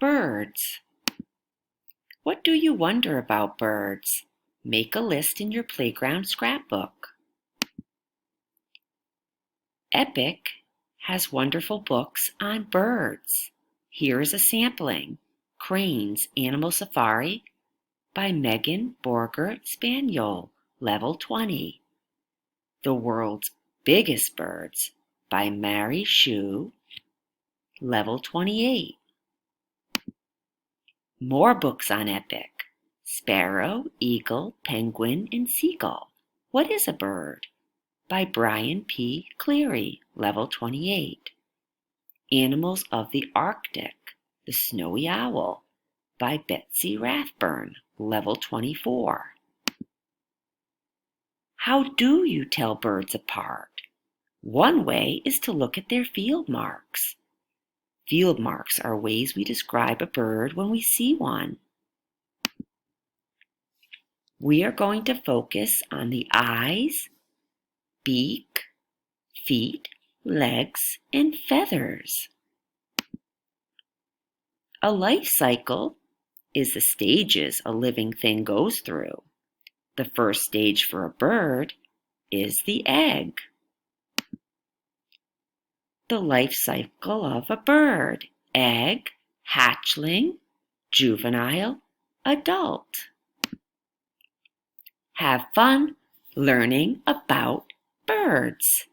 Birds. What do you wonder about birds? Make a list in your playground scrapbook. Epic has wonderful books on birds. Here is a sampling. Crane's Animal Safari by Megan Borgert Spaniel, Level 20. The World's Biggest Birds by Mary Shu, Level 28. More books on Epic. Sparrow, Eagle, Penguin, and Seagull. What is a bird? By Brian P. Cleary, Level 28. Animals of the Arctic, The Snowy Owl, by Betsy Rathburn, Level 24. How do you tell birds apart? One way is to look at their field marks. Field marks are ways we describe a bird when we see one. We are going to focus on the eyes, beak, feet, legs, and feathers. A life cycle is the stages a living thing goes through. The first stage for a bird is the egg. The life cycle of a bird: egg, hatchling, juvenile, adult. Have fun learning about birds.